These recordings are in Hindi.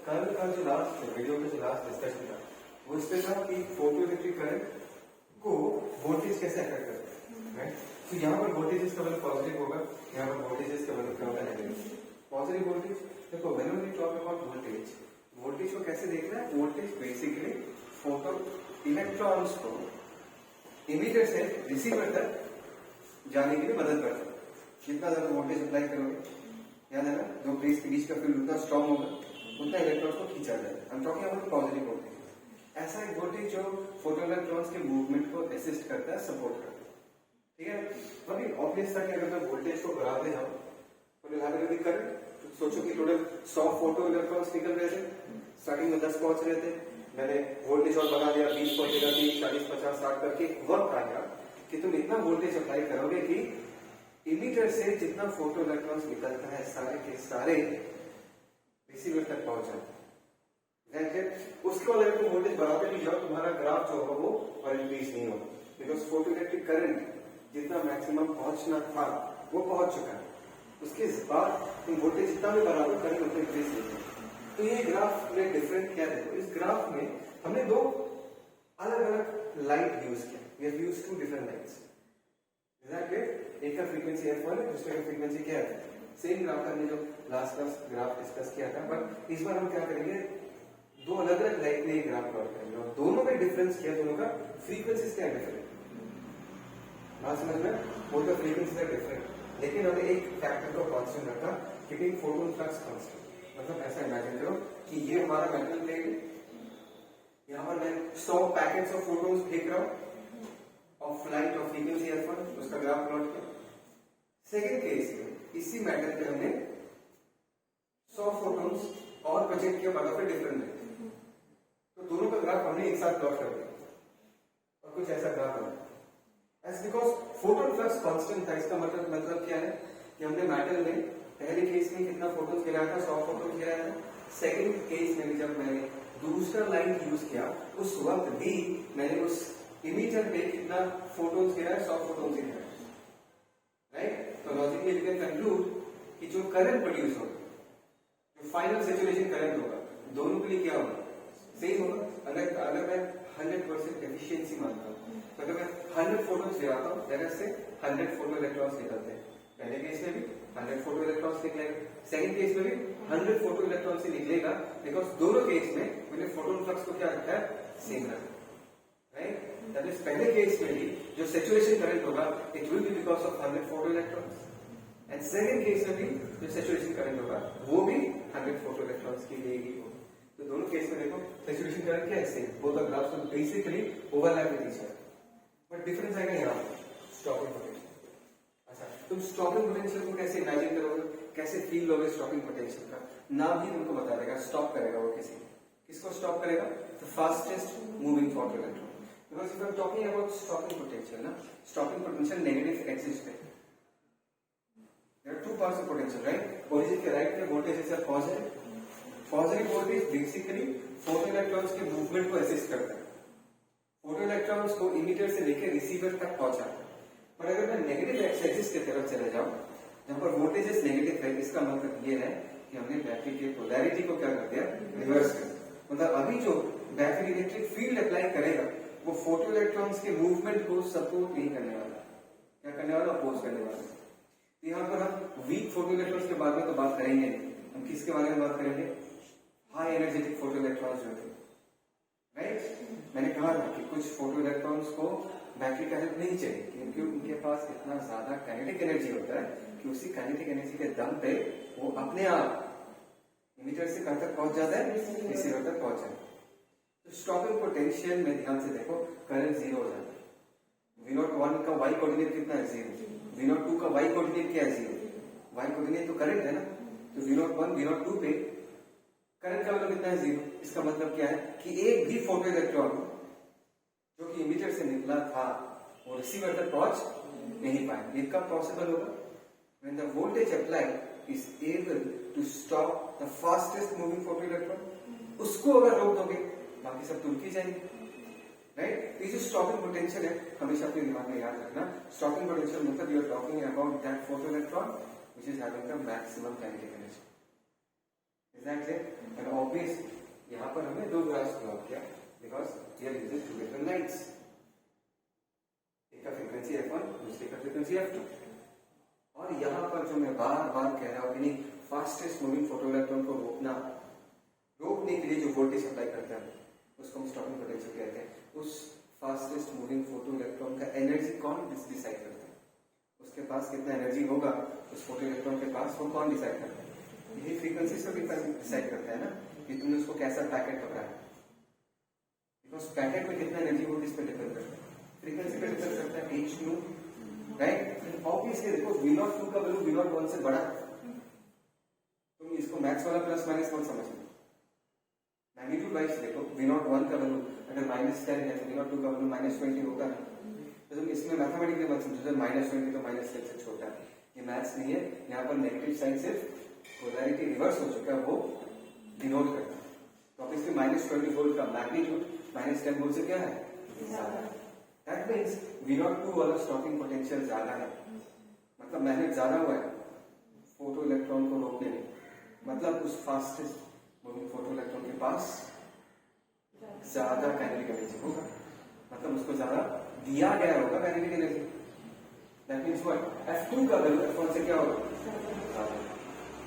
कल का जो लास्ट वीडियो का जो लास्ट डिस्कशन था वो इस पे था कि फोटो इलेक्ट्रिक करंट को वोल्टेज कैसे अफेक्ट करता है, राइट? तो यहाँ पर वोल्टेज का मतलब पॉजिटिव होगा, यहाँ पर वोल्टेज का मतलब क्या होगा, नेगेटिव। पॉजिटिव वोल्टेज देखो, when we talk about voltage, voltage को कैसे देखना है? वोल्टेज बेसिकली फोटो इलेक्ट्रॉन्स को इमीटर से रिसीवर तक जाने के लिए मदद करता है। जितना ज्यादा वोल्टेज अप्लाई करोगे, याद है ना, जो प्लेस के बीच का फील्ड उतना स्ट्रॉन्ग होगा, उतना इलेक्ट्रॉन को खींचा जाएगा। आई am talking about positive voltage. ऐसा एक वोल्टेज जो फोटो इलेक्ट्रॉन्स के मूवमेंट को असिस्ट करता है, सपोर्ट करता है, ठीक है। अभी ऑब्वियस था कि अगर मैं वोल्टेज को बढ़ाते जाऊं तो विल हैव अ करंट। सोचो कि टोटल 100 फोटो इलेक्ट्रॉन्स निकल रहे थे, स्टार्टिंग में 10 पहुंच रहे थे, मैंने वोल्टेज और बढ़ा दिया, 20 पहुंचेगा, 30, 40, 50, 60 करके वक्त आएगा कि तुम इतना वोल्टेज अप्लाई करोगे कि इमीटर से जितना फोटो इलेक्ट्रॉन्स निकलता है सारे के सारे रिसीवर तक पहुंच जाए। उसके बाद अगर तुम वोल्टेज बढ़ाते भी जाओ, तुम्हारा ग्राफ जो होगा वो और इंक्रीज नहीं होगा, बिकॉज फोटो इलेक्ट्रिक करंट जितना मैक्सिमम पहुंचना था वो पहुंच चुका है। उसके बाद तुम वोल्टेज जितना भी बढ़ा दो, करंट उतना इंक्रीज नहीं होगा। तो ये ग्राफ में डिफरेंट क्या देखो, इस ग्राफ में हमने दो अलग अलग लाइट यूज किया। We have used two different lights. एक का फ्रीक्वेंसी f1 है, दूसरे का फ्रीक्वेंसी क्या है? सेम ग्राफ हमने जो लास्ट क्लास ग्राफ डिस्कस किया था, बट इस बार हम क्या करेंगे, दो अलग अलग लाइट में एक ग्राफ प्लॉट करेंगे और दोनों में डिफरेंस क्या है, दोनों का फ्रीक्वेंसी क्या डिफरेंट। बात समझ में? Both the frequencies are different, लेकिन हमने एक फैक्टर को कांस्टेंट रखा, कीपिंग फोटोन फ्लक्स कांस्टेंट। मतलब ऐसा इमेजिन करो कि ये हमारा मेटल प्लेट है, यहाँ पर मैं 100 पैकेट्स ऑफ फोटोन्स फेंक रहा हूँ of light of frequency f1, उसका ग्राफ प्लॉट किया। सेकंड केस में इसी मेटल पे हमने 100 फोटोन्स और प्रोजेक्ट किया but of a different light, तो दोनों का ग्राफ हमने एक साथ प्लॉट कर दिया और कुछ ऐसा ग्राफ बना। As because photon flux constant था, इसका मतलब क्या है कि हमने मेटल में पहले केस में कितना फोटोन्स गिराया था, 100 फोटोन्स गिराया था। सेकंड केस में भी जब मैंने दूसरा लाइट यूज किया, उस वक्त भी मैंने उस इमीटर पे कितना फोटोन्स गिराया, 100 फोटोन्स गिराया, राइट? तो लॉजिकली यू कैन कंक्लूड कि जो करंट प्रोड्यूस होगा, जो फाइनल सैचुरेशन करंट होगा, दोनों के लिए क्या होगा, सेम होगा। अगर मैं 100% एफिशिएंसी मानता हूँ, तो अगर मैं 100 फोटोन्स गिराता हूँ, जगह से 100 फोटो इलेक्ट्रॉन्स निकलते हैं। पहले केस में भी 100 फोटो इलेक्ट्रॉन्स निकलेगा, सेकंड केस में भी 100 फोटो इलेक्ट्रॉन्स से निकलेगा, बिकॉज दोनों केस में मैंने फोटोन फ्लक्स को क्या रखा है, सेम रखा, राइट? दैट इज पहले केस में भी जो सैचुरेशन करंट होगा, it will be because of 100 photo electrons, and second case में भी जो सैचुरेशन करंट होगा वो भी 100 फोटो इलेक्ट्रॉन्स के लिए ही होगा। तो दोनों केस में देखो सैचुरेशन करंट क्या है, same, both the graphs will basically overlap with each other, but difference आएगा यहाँ स्टॉपिंग पोटेंशियल। अच्छा, तुम स्टॉपिंग पोटेंशियल को कैसे इमेजिन करोगे, कैसे फील लोगे स्टॉपिंग पोटेंशियल का? नाम ही तुमको बता देगा, स्टॉप करेगा वो किसको स्टॉप करेगा? The fastest moving photo electron. Because if I'm talking about stopping potential, na, stopping potential negative axis पे, there are two parts of potential, right? Origin के right में voltage is a positive. Positive voltage basically photo electrons के movement को assist करता है, photo electrons को emitter से लेकर receiver तक पहुंचाता है। पर अगर मैं negative axis की तरफ चले जाऊं, जहाँ पर voltage is negative है, इसका मतलब ये है कि हमने बैटरी के polarity को क्या कर दिया, रिवर्स कर दिया। मतलब अभी जो बैटरी इलेक्ट्रिक फील्ड अप्लाई करेगा वो फोटो इलेक्ट्रॉन्स के मूवमेंट को सपोर्ट नहीं करने वाला, क्या करने वाला, अपोज करने वाला। तो यहाँ पर हम वीक फोटो इलेक्ट्रॉन्स के बारे में तो बात करेंगे, हम किसके बारे में बात करेंगे, हाई एनर्जेटिक फोटो इलेक्ट्रॉन्स जो थे, राइट? मैंने कहा था कि कुछ फोटो इलेक्ट्रॉन्स को बैटरी का हेल्प नहीं चाहिए, क्योंकि उनके पास इतना ज्यादा काइनेटिक एनर्जी होता है कि उसी काइनेटिक एनर्जी के दम पे वो अपने आप इमीटर से कहां तक पहुंच जाता है, रिसीवर तक पहुंच जाता है। तो स्टॉपिंग पोटेंशियल में ध्यान से देखो, करंट जीरो हो जाता है। V01 का y कोऑर्डिनेट कितना है, जीरो। V02 का y कोऑर्डिनेट क्या है, जीरो। y कोऑर्डिनेट तो करंट है ना, तो V01 V02 पे करंट का मतलब कितना है, जीरो। इसका मतलब क्या है कि एक भी फोटो इलेक्ट्रॉन जो कि इमीटर से निकला था वो रिसीवर तक पहुंच नहीं पाए। ये कब पॉसिबल होगा, when the voltage applied is able to stop the fastest moving photo electron। उसको अगर रोक दोगे बाकी सब तुरकी जाएंगे, राइट? ये जो स्टॉपिंग पोटेंशियल है हमेशा अपने दिमाग में याद रखना। स्टॉपिंग पोटेंशियल मतलब you are talking about that photo electron which is having the maximum kinetic energy. Is exactly. And obvious यहाँ पर हमने दो ग्राफ्स प्लॉट किया because here uses two different lights, एक का फ्रीक्वेंसी f1 दूसरे का फ्रीक्वेंसी f2। और यहाँ पर जो मैं बार बार कह रहा हूँ कि नहीं, फास्टेस्ट मूविंग फोटो इलेक्ट्रॉन को रोकने के लिए जो वोल्टेज अप्लाई करते हैं उसको हम स्टॉकिंग पोटेंशियल कहते हैं। उस फास्टेस्ट मूविंग फोटो इलेक्ट्रॉन का एनर्जी कौन डिसाइड करता है, उसके पास कितना एनर्जी होगा उस फोटो इलेक्ट्रॉन के पास, वो कौन डिसाइड करता है? यही फ्रीक्वेंसी से डिसाइड करता है ना कि तुमने उसको कैसा पैकेट पकड़ा है। बिकॉज पैकेट में कितना एनर्जी वो किस पे डिपेंड करता है, फ्रीक्वेंसी पे डिपेंड करता है, h2, राइट। ऑब्वियसली देखो V02 का वैल्यू V01 से बड़ा है। तुम इसको मैथ्स वाला प्लस माइनस मत समझना, मैग्नीट्यूड वाइज देखो V01 का वैल्यू अगर -10 है तो V02 का वैल्यू -20 होगा ना। तो तुम इसमें मैथमेटिकली मत समझो -20 तो -10 से छोटा है, ये मैथ्स नहीं है। यहाँ पर नेगेटिव साइन सिर्फ पोलैरिटी रिवर्स हो चुका है, वो डिनोट करता है। तो ऑब्वियसली -20 वोल्ट का मैग्नीट्यूड -10 वोल्ट से क्या है, ज्यादा। दैट मींस V02 वाला स्टॉकिंग पोटेंशियल ज्यादा है, मतलब मेहनत ज्यादा हुआ है फोटो इलेक्ट्रॉन को रोकने में, मतलब उस फास्टेस्ट मूविंग फोटो इलेक्ट्रॉन के पास ज्यादा काइनेटिक एनर्जी होगा, मतलब उसको ज्यादा दिया गया होगा kinetic energy. That means what, F2 का वैल्यू F1 से क्या होगा,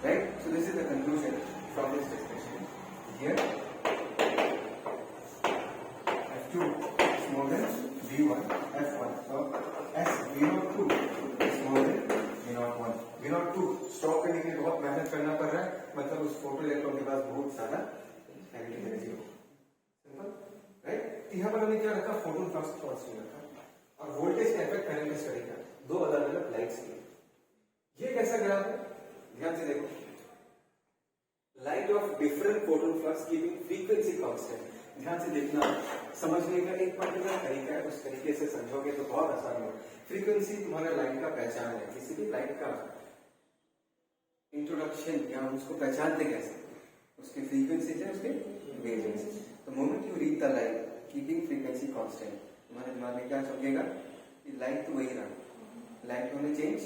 right. So this is the conclusion from this discussion here, F2 is more than V1 F1, so as V02 is more than V01। V02 stop करने के लिए बहुत मेहनत करना पड़ रहा है, मतलब उस फोटो इलेक्ट्रॉन के पास बहुत ज्यादा काइनेटिक एनर्जी हो, सिंपल, राइट। यहाँ पर हमने क्या रखा, फोटोन फ्लक्स कांस्टेंट रखा और वोल्टेज का इफेक्ट करंट में स्टडी किया, दो अलग अलग लाइट्स की। ये कैसा ग्राफ है, ध्यान से देखो, light of different photon flux giving frequency constant. ध्यान से देखना, समझने का एक पर्टिकुलर तरीका है, उस तरीके से समझोगे तो बहुत आसान होगा। फ्रीक्वेंसी तुम्हारा लाइट का पहचान है, किसी भी लाइट का इंट्रोडक्शन या उसको पहचानते कैसे, उसकी फ्रीक्वेंसी है, उसके वेवलेंथ। तो moment you read the light keeping frequency constant, तुम्हारे दिमाग में क्या चमकेगा कि लाइट तो वही रहा, लाइट को हमने चेंज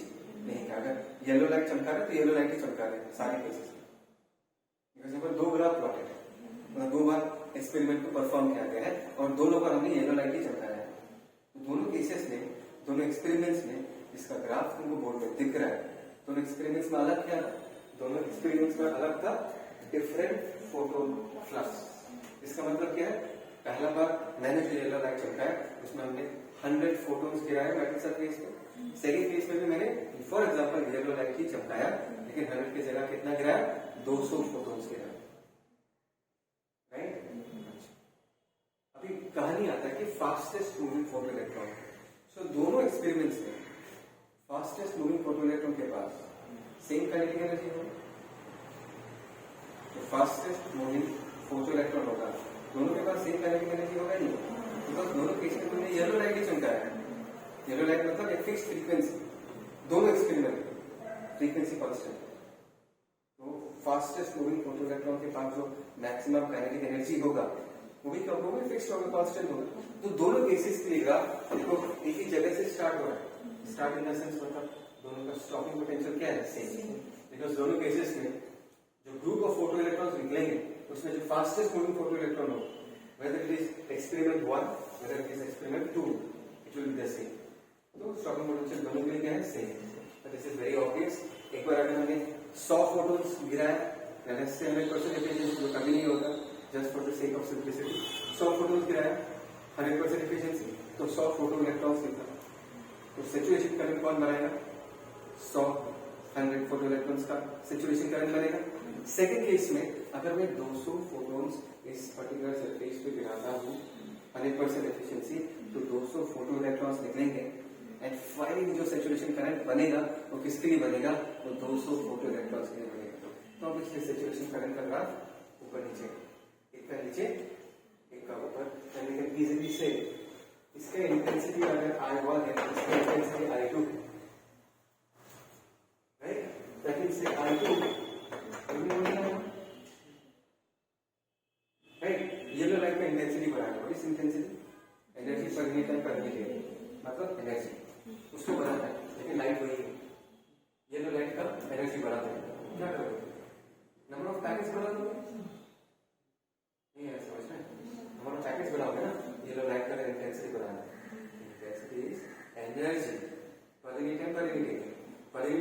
नहीं किया। अगर येलो लाइट चमका रहा है तो येलो लाइट ही चमका रहे हैं सारे केसेस में, बिकॉज यहाँ पर दो ग्राफ प्लॉटेड है, मतलब दो बार एक्सपेरिमेंट को परफॉर्म किया गया है और दोनों बार हमने येलो लाइट ही चमकाया है। तो दोनों केसेस में, दोनों एक्सपेरिमेंट्स में इसका ग्राफ तुमको बोर्ड में दिख रहा है। दोनों एक्सपेरिमेंट्स में अलग क्या था, दोनों एक्सपेरिमेंट्स में अलग था डिफरेंट फोटोन फ्लक्स। इसका मतलब क्या है, पहला बार मैंने जो येलो लाइट चमकाया उसमें हमने 100 फोटोन्स गिराए मेटल सरफेस पे। सेकेंड केस में भी मैंने फॉर एग्जांपल येलो लाइट ही चमकाया, लेकिन 100 की जगह कितना गिराया, 200 फोटोन्स गिराया, राइट। अभी कहानी आता है कि फास्टेस्ट मूविंग फोटो इलेक्ट्रॉन। सो दोनों एक्सपेरिमेंट्स में फास्टेस्ट मूविंग फोटो इलेक्ट्रॉन के पास सेम काइनेटिक एनर्जी होगी, तो फास्टेस्ट मूविंग फोटो इलेक्ट्रॉन होगा, दोनों के पास सेम काइनेटिक एनर्जी होगा नहीं, बिकॉज दोनों केस में तुमने येलो लाइट ही चमकाया है। येलो लाइट मतलब एक फिक्स फ्रीक्वेंसी, दोनों एक्सपेरिमेंट फ्रीक्वेंसी कांस्टेंट। तो फास्टेस्ट मूविंग फोटो इलेक्ट्रॉन के पास जो मैक्सिमम काइनेटिक एनर्जी होगा वो भी क्या होगा, फिक्स्ड होगा, कांस्टेंट होगा। तो दोनों केसेस के लिए ग्राफ देखो एक ही जगह से स्टार्ट हो रहा है, स्टार्ट इन द सेंस मतलब दोनों का स्टॉपिंग पोटेंशियल क्या है, सेम। बिकॉज दोनों केसेस में जो ग्रुप ऑफ फोटो इलेक्ट्रॉन्स निकलेंगे उसमें जो फास्टेस्ट मूविंग फोटो इलेक्ट्रॉन हो, whether it is experiment 1 whether it is experiment 2, it will be the same। तो स्टॉकिंग पोटेंशियल दोनों के लिए क्या है, सेम। तो दिस इज वेरी ऑब्वियस। एक बार अगर हमने 100 फोटोन्स गिराया, 100% एफिशिएंसी जो कभी नहीं होगा, just for the sake of simplicity 100 photons गिराया 100% एफिशिएंसी, तो 100 फोटो इलेक्ट्रॉन्स निकला। तो सैचुरेशन करंट कौन बनाएगा, 100 फोटो इलेक्ट्रॉन्स का सैचुरेशन करंट बनेगा। सेकेंड केस में अगर मैं 200 फोटोन्स इस पर्टिकुलर सरफेस पे गिराता हूँ 100% एफिशिएंसी, तो 200 फोटो इलेक्ट्रॉन्स निकलेंगे एंड फाइनली जो सैचुरेशन करंट बनेगा वो किसके लिए बनेगा, वो 200 फोटो इलेक्ट्रॉन्स के लिए बनेगा। तो अब इसलिए सैचुरेशन करंट का ग्राफ ऊपर नीचे, एक का नीचे एक का ऊपर, एंड वी कैन इजीली से इसका इंटेंसिटी अगर I1 है, इसका इंटेंसिटी I2 है, right. That means I2 right, yellow light का इंटेंसिटी बढ़ाना, इस intensity energy per unit time per unit मतलब एनर्जी उसको बढ़ाना है, लेकिन लाइट वही है। येलो लाइट का एनर्जी बढ़ाते हैं, क्या करोगे, नंबर ऑफ पैकेट्स बढ़ा दो,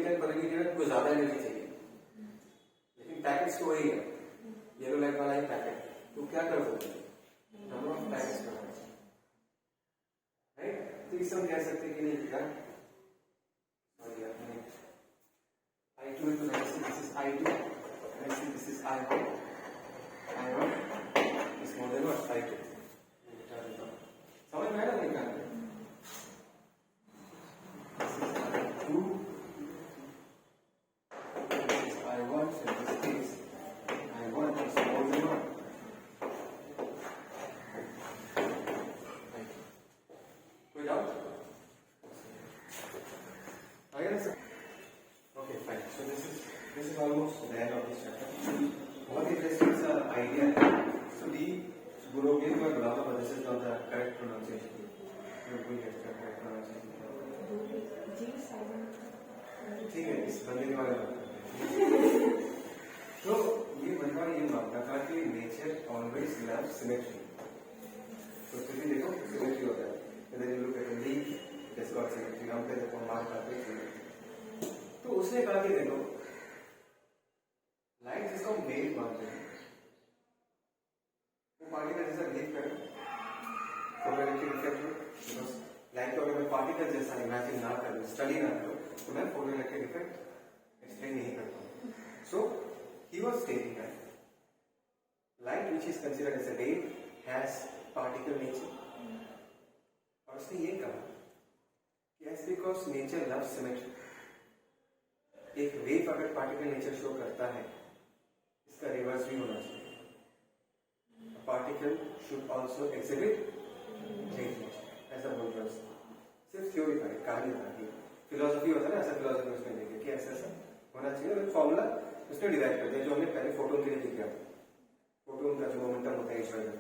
10 पर यूनिट है, कुछ ज्यादा एनर्जी चाहिए, लेकिन पैकेट्स तो वही है, येलो लाइट वाला ही पैकेट, तो क्या कर सकते हैं, नंबर ऑफ पैकेट्स बढ़ाना चाहिए, राइट। तो इससे हम कह सकते हैं कि नहीं क्या I2 into this is I2, this is I1, I1 is more than what, I2. समझ में आया नहीं क्या? This is I2, this is I1, so this is I1 is more than what? कोई doubt? Okay, fine. So this is almost the end of this chapter. What is this idea? So the Guroge for Gulaba, but this is not the correct pronunciation. You will get the correct pronunciation. ठीक है, इस बंदे के बारे में तो ये बंदा ये मानता था कि नेचर ऑलवेज लव सिमेट्री। तो फिर भी देखो सिमेट्री होता है, इधर you look at the leaf, it is got symmetry, हम पे देखो मार्क करते हैं। तो उसने कहा कि देखो लाइट जिसको हम वेव मानते हैं वो पार्टिकल जैसा बिहेव करे, फोटोइलेक्ट्रिक इफेक्ट हो, बिकॉज लाइट को अगर मैं पार्टिकल जैसा इमेजिन ना करूं, स्टडी ना करूं, तो मैं फोटोइलेक्ट्रिक इफेक्ट एक्सप्लेन नहीं कर पाऊंगा। So he was stating that light which is considered as a wave has particle nature, और उसने ये कहा कि as because nature loves symmetry, एक वेव अगर पार्टिकल नेचर शो करता है, इसका रिवर्स भी होना चाहिए। Particle should also exhibit wave nature, ऐसा बोल रहा है। सिर्फ थ्योरी का कहानी था कि फिलोसफी होता है ना, ऐसा फिलोसफी उसमें देखिए कि ऐसा ऐसा होना चाहिए, और फॉर्मूला उसने डिराइव कर दिया जो हमने पहले फोटोन के लिए लिखा, फोटोन का जो मोमेंटम होता है ईश्वर का।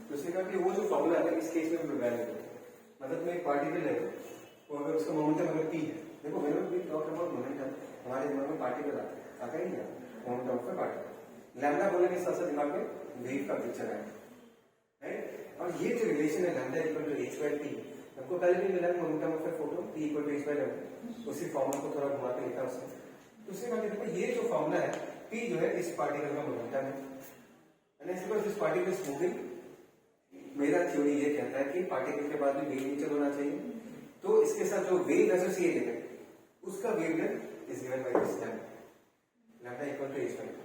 तो उसने कहा कि वो जो फॉर्मूला है इस केस में वैलिड है, मतलब में एक पार्टिकल है वो अगर उसका मोमेंटम अगर पी है, देखो when we talk about momentum हमारे दिमाग में पार्टिकल आता ही नहीं, मोमेंटम ऑफ पार्टिकल। लैम्डा बोलने के साथ साथ दिमाग में वेव का पिक्चर है, राइट। और ये जो रिलेशन है lambda equal to h by p, हमको पहले भी मिला momentum of photon p equal to h by lambda, उसी फॉर्मूला को थोड़ा घुमा के लिखा उसने। दूसरी बात देखो ये जो फॉर्मूला है p जो है इस पार्टिकल का मोमेंटम है, and because this particle is moving, मेरा थ्योरी ये कहता है कि पार्टिकल के बाद भी वेव नेचर होना चाहिए, तो इसके साथ जो वेव एसोसिएटेड है उसका wavelength is given by this lambda equal to h by 2.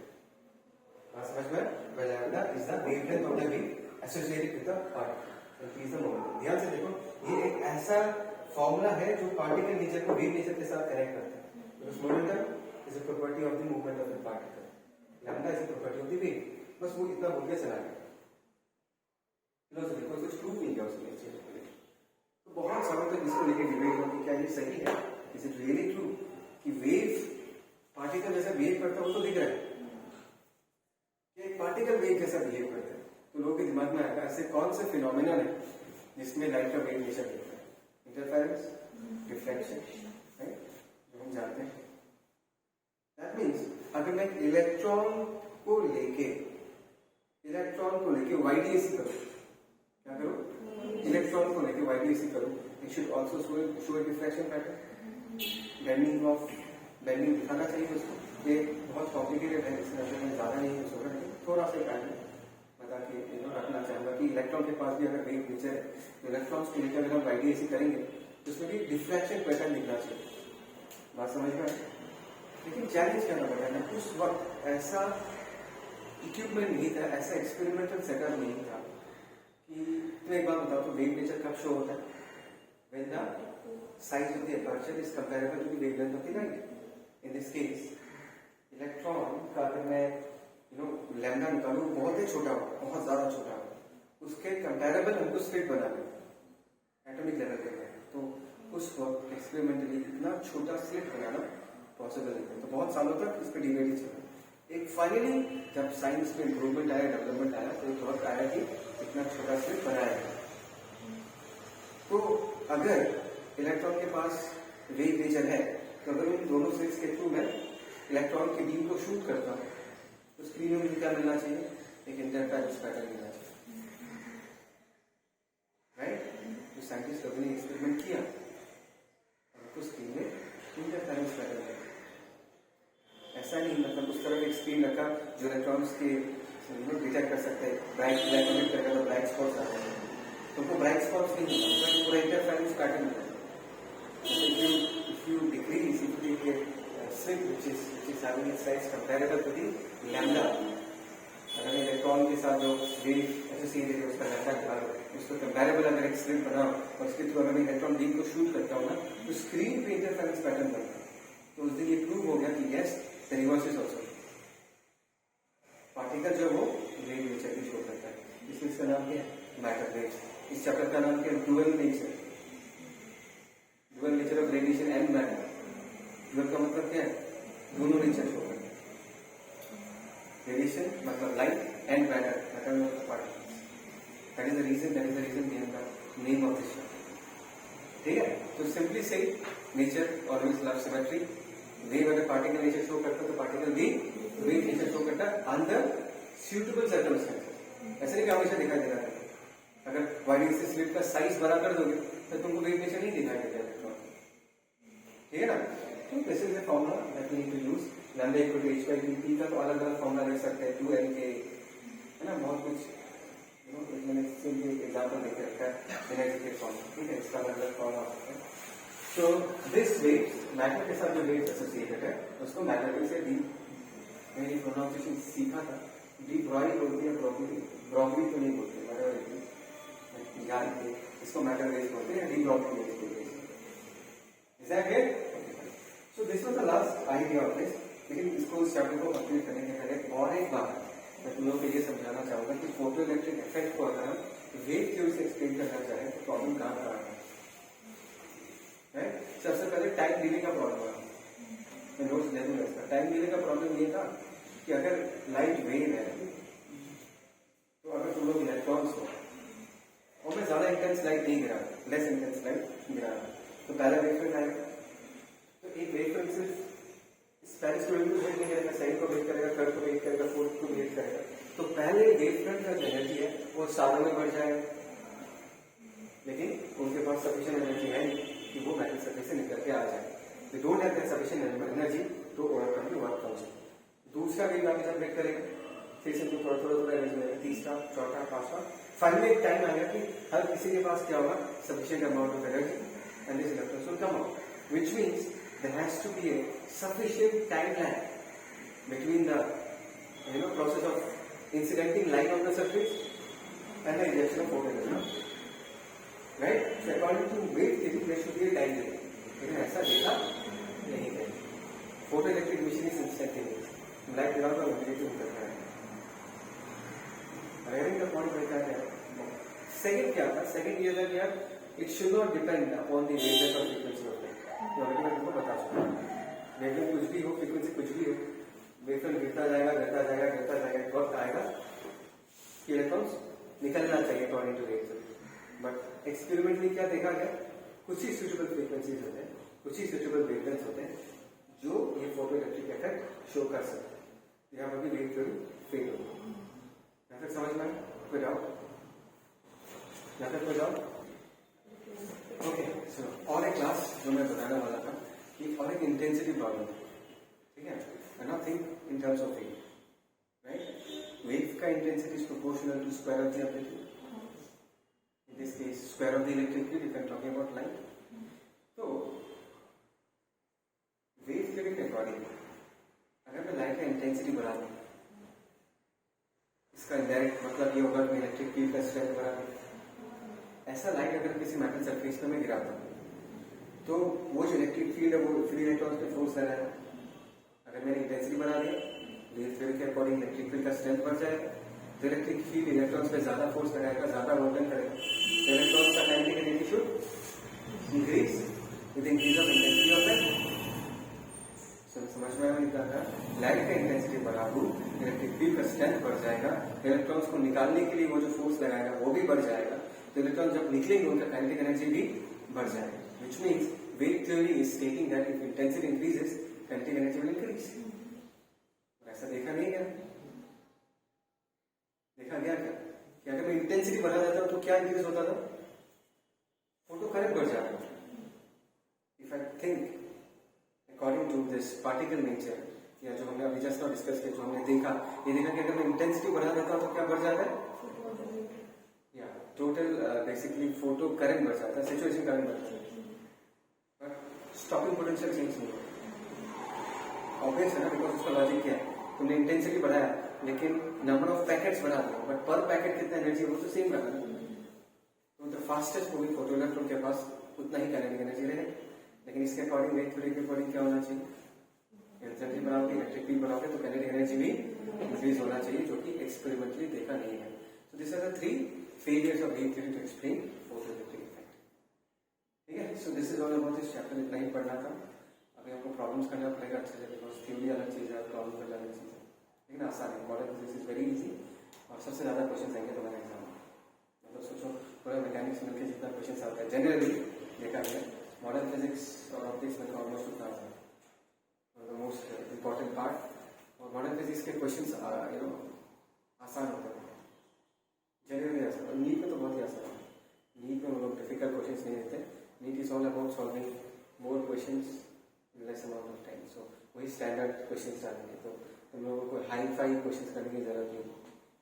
बात समझ में? Where lambda is the wavelength of the wave associated with the particle, and p is the moment. ध्यान से देखो, ये एक ऐसा फॉर्मूला है जो पार्टिकल नेचर को वेव नेचर के साथ कनेक्ट करता है। Because momentum is a property of the movement of the particle. Lambda is a property of the wave. बस वो इतना बोल के चला गया। फिलोसफी को कुछ प्रूव नहीं किया उसने इस चीज को लेकर। तो बहुत सालों तक इसको लेकर डिबेट हुआ कि क्या ये सही है, इज इट रियली ट्रू कि वेव पार्टिकल जैसा बिहेव करता हो, तो दिख रहा है कि एक पार्टिकल वेव जैसा बिहेव करता है, तो लोगों के दिमाग में आएगा ऐसे कौन से फिनोमेनन है जिसमें लाइट का वेव नेचर दिखता है, इंटरफेरेंस, रिफ्लेक्शन, राइट, जो हम जानते हैं। दैट मींस अगर मैं इलेक्ट्रॉन को लेके वाईडीएसी करूं, क्या करूं, इलेक्ट्रॉन को लेके वाईडीएसी करूं, it should also show a diffraction pattern, bending दिखाना चाहिए उसको। ये बहुत कॉम्प्लिकेटेड है, इसमें मैं ज्यादा नहीं यूज होगा, लेकिन थोड़ा सा पैटर्न बता के रखना चाहूंगा कि इलेक्ट्रॉन के पास भी अगर वेव नेचर है तो इलेक्ट्रॉन्स को लेकर अगर हम वाईडीएसी करेंगे तो उसमें भी डिफ्रैक्शन पैटर्न दिखना चाहिए। बात समझ में? लेकिन चैलेंज क्या पड़ता है, उस वक्त ऐसा इक्विपमेंट नहीं था, ऐसा एक्सपेरिमेंटल सेटअप नहीं था कि तो एक बात बताओ, तो वेव नेचर कब शो होता है? when the size of the aperture is comparable to the wavelength of the light. In this case, electron का अगर मैं लैम्डा निकालूं, बहुत ही छोटा हो, बहुत ज्यादा छोटा हो, उसके कंपैरेबल हमको स्लिट बनाना एटॉमिक लेवल पे है, तो उस वक्त एक्सपेरिमेंटली इतना छोटा स्लिट बनाना पॉसिबल नहीं है। तो बहुत सालों तक इस पर डिबेट ही चला। एक फाइनली जब साइंस में इम्प्रूवमेंट आया, डेवलपमेंट आया, तो एक वक्त आया कि इतना छोटा स्लिट बनाया है। तो अगर इलेक्ट्रॉन के पास वेव नेचर है, तो अगर इन दोनों स्लिट्स के थ्रू मैं इलेक्ट्रॉन के बीम को शूट करता हूँ, तो स्क्रीन में मुझे क्या मिलना चाहिए? एक इंटरफेरेंस पैटर्न मिलना चाहिए, राइट? तो साइंटिस्ट लोगों ने एक्सपेरिमेंट किया और उसको स्क्रीन में इंटरफेरेंस पैटर्न है। का जो इलेक्ट्रॉन्स के डिटेक्ट कर सकते हैं, ब्राइट ब्लैक एमिट करेगा तो ब्राइट स्पॉट्स आते हैं, तुमको ब्राइट स्पॉट्स नहीं होगा, तो पूरा इंटरफेरेंस पैटर्न होता है। If you decrease, if you take a slit which is having its size comparable to the lambda, अगर इलेक्ट्रॉन के साथ जो वेव एसोसिएटेड है उसका लैम्डा निकालो, उसको कंपैरेबल अगर एक स्लिट बना और उसके थ्रू अगर मैं इलेक्ट्रॉन बीम को शूट करता हूँ ना, तो स्क्रीन पे इंटरफेरेंस पैटर्न बनता है। तो उस दिन ये प्रूव हो गया कि yes the reverse is also particle जो वो वेव नेचर की शो करता है। इसलिए इसका नाम क्या है? Matter wave. इस चैप्टर का नाम क्या है? Dual nature. Dual nature of radiation and matter. Dual का मतलब क्या है? दोनों नेचर शो करता है। रेडिएशन मतलब लाइट एंड मैटर, मैटर मतलब particles. That is the reason behind the name of this chapter. ठीक है, तो सिंपली से nature always love symmetry. Wave अगर पार्टिकल नेचर शो करता है तो पार्टिकल भी वेव नेचर शो करता है अंडर सुटेबल सर्कमस्टेंसेस। ऐसे नहीं कि हमेशा दिखाई दे रहा है। अगर वाइडिंग से स्लिट का साइज बड़ा कर दोगे तो तुमको वेव नेचर नहीं दिखाई देगा इलेक्ट्रॉन। ठीक है ना? तो this is the formula that we need to use. Lambda equal to h/p का तो अलग अलग फॉर्मूला रख सकते हैं, 2nk, है ना, बहुत कुछ मैंने सिंपली एग्जांपल देके रखा है एनर्जी के फॉर्मूला। ठीक है, इसका अलग अलग फॉर्मूला होता है। तो दिस वेव्स मैटर के साथ जो वेव्स एसोसिएटेड है उसको मैटर वेव से डी, मैंने प्रोनाउंसिएशन सीखा था, डी ब्रॉई बोलती है, ब्रॉगली तो नहीं बोलते, मैटर याद है, इसको मैटर वेव्स बोलते हैं, डी ब्रॉगली वेव्स बोलते हैं। Is that clear? So this was the last idea of this. लेकिन इसको इस चैप्टर को कंप्लीट करने के पहले और एक बात मैं तुम लोगों को ये समझाना चाहूंगा कि फोटो इलेक्ट्रिक इफेक्ट को अगर हम वेव थ्योरी से एक्सप्लेन करना चाहें तो प्रॉब्लम कहाँ है? सबसे पहले टाइम डिले का प्रॉब्लम है। मैं नोट्स दे दूंगा इसका। टाइम डिले का प्रॉब्लम ये था कि अगर लाइट वेव है तो अगर तुम लोग इलेक्ट्रॉन्स हो और मैं ज्यादा इंटेंस लाइट नहीं गिरा, लेस इंटेंस लाइट गिरा, तो पहला वेवफ्रंट आएगा। तो एक वेवफ्रंट सिर्फ पहले स्टूडेंट को वेट नहीं करेगा, सेकंड को वेट करेगा, थर्ड को वेट करेगा, फोर्थ को वेट करेगा। तो पहले वेवफ्रंट का एनर्जी है वो सालों में बढ़ जाएगा, लेकिन उनके पास सफिशिएंट एनर्जी है नहीं कि वो मेटल सरफेस से निकल के आ जाए। They don't have that sufficient energy to overcome the work function. दूसरा वेव आगे जब वेट करेगा फिर से थोड़ा थोड़ा एनर्जी मिलेगा, तीसरा, चौथा, पांचवा, फाइनली एक टाइम आएगा कि हर किसी के पास क्या होगा? Sufficient amount of energy and this electrons will come out, which means there has to be a sufficient time lag between the process of incidenting light on the surface and the injection of photon, right? So according to wave theory there should be a time delay, लेकिन ऐसा देखा नहीं गया। Photo electric machine is instantaneous, light गिरा तो इमीडिएटली उतरता है। Regarding the point like that, second क्या था? Second ये था कि यार it should not depend upon the wavelength or frequency of light। तो अभी मैं तुमको बता चुका हूँ, वेवलेंथ कुछ भी हो, फ्रीक्वेंसी कुछ भी हो, वेवफ्रंट गिरता जाएगा, वक्त आएगा कि इलेक्ट्रॉन्स निकलना चाहिए according to wave theory. But experiment में क्या देखा गया? कुछ ही सुटेबल फ्रीक्वेंसीज होते हैं, कुछ ही सुटेबल वेवलेंथ होते हैं जो ये फोटो इलेक्ट्रिक इफेक्ट शो कर सकते हैं। यहाँ पर भी वेव थ्योरी फेल होगी। यहाँ तक समझ में आया? कोई डाउट? यहाँ तक कोई डाउट? ओके, सो और एक क्लास जो मैं बताने वाला था कि और एक इंटेंसिटी प्रॉब्लम, ठीक है, and now think in terms of wave, right? Wave का intensity is proportional to square of the amplitude, in this case square of the electric field, if I am talking about light. तो वेव थ्योरी के अकॉर्डिंग अगर मैं लाइट का इंटेंसिटी बढ़ा दूं, इसका इनडायरेक्ट मतलब ये होगा कि इलेक्ट्रिक फील्ड का स्ट्रेंथ बढ़ा दूं। ऐसा लाइट अगर किसी मेटल सरफेस पे मैं गिराता हूं तो वो जो इलेक्ट्रिक फील्ड है वो फ्री इलेक्ट्रॉन्स पे फोर्स लगाएगा। अगर मैंने इंटेंसिटी बढ़ा दी, वेव थ्योरी के अकॉर्डिंग इलेक्ट्रिक फील्ड का स्ट्रेंथ बढ़ जाएगा, तो इलेक्ट्रिक फील्ड इलेक्ट्रॉन्स पे ज्यादा फोर्स लगाएगा, ज्यादा वर्तन करेगा, तो इलेक्ट्रॉन्स का kinetic energy should increase with increase of intensity of light. समझ में आया क्या था? लाइट का इंटेंसिटी बढ़ा दूं, इलेक्ट्रिक फील्ड का स्ट्रेंथ बढ़ जाएगा, इलेक्ट्रॉन्स को निकालने के लिए वो जो फोर्स लगाएगा वो भी बढ़ जाएगा, तो इलेक्ट्रॉन जब निकलेंगे उनका काइनेटिक एनर्जी भी बढ़ जाएगा, which means wave theory is stating that if intensity increases, kinetic energy will increase। ऐसा देखा नहीं गया? देखा गया क्या? कि अगर मैं इंटेंसिटी बढ़ा देता हूं तो क्या इंक्रीज होता था? फोटो करंट बढ़ जाता। If I think according to this particle nature, या जो हमने अभी जस्ट डिस्कस किया, जो हमने देखा, ये देखा कि अगर मैं इंटेंसिटी बढ़ा देता हूँ तो क्या बढ़ जाता है, या टोटल बेसिकली फोटो करंट बढ़ जाता है, सैचुरेशन करंट बढ़ जाता है, बट स्टॉपिंग पोटेंशियल चेंज नहीं होता। ऑब्वियस है ना, बिकॉज उसका लॉजिक क्या है, तुमने इंटेंसिटी बढ़ाया लेकिन नंबर ऑफ पैकेट्स बढ़ा दिया, बट पर पैकेट कितना एनर्जी है वो तो सेम रहा ना। तो the fastest moving photo electron के पास उतना ही काइनेटिक एनर्जी रहेगा, लेकिन इसके अकॉर्डिंग वेट थ्योरी के अकॉर्डिंग क्या होना चाहिए, एनर्जी बढ़ाओगे, इलेक्ट्रिक फील्ड बढ़ाओगे तो काइनेटिक एनर्जी भी इंक्रीज होना चाहिए, जो कि एक्सपेरिमेंटली देखा नहीं है। So this are the 3 failures of wave theory to explain photoelectric effect. ठीक है, so this is all about this chapter, इतना ही पढ़ना था। अभी आपको प्रॉब्लम्स करना पड़ेगा अच्छे से, बिकॉज थ्योरी अलग चीज है, प्रॉब्लम करना अलग चीज है, लेकिन आसान है। Modern physics is very easy और सबसे ज्यादा क्वेश्चन आएंगे तुम्हारे एग्जाम में। मतलब सोचो पूरा मैकेनिक्स मिलकर जितना क्वेश्चन आता है जनरली देखा गया, मॉडर्न फिजिक्स और ऑप्टिक्स में ऑलमोस्ट उतना आता है, द मोस्ट इम्पॉर्टेंट पार्ट। और मॉडर्न फिजिक्स के क्वेश्चंस आसान होते हैं जनरली, आसान। और नीट में तो बहुत ही आसान है, नीट में वो लोग डिफिकल्ट क्वेश्चंस नहीं देते। NEET is all about solving more questions in less amount of time. So वही स्टैंडर्ड क्वेश्चंस डालेंगे, तो तुम लोगों को हाई फाई क्वेश्चंस करने की जरूरत नहीं।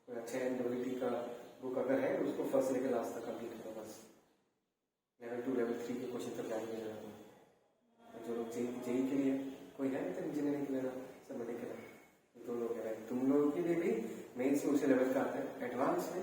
कोई अच्छे एनडब्ल्यूटी का बुक अगर है उसको फर्स्ट लेकर लास्ट तक कंप्लीट करो बस। लेवल 2 लेवल 3 के क्वेश्चन तक जाने की जरूरत नहीं। जो लोग जेई के लिए कोई है तो इंजीनियरिंग के लिए सब मेडिकल है, 2 लोग है। तुम लोगों के लिए भी मेन्स में उसी लेवल का आता है, एडवांस में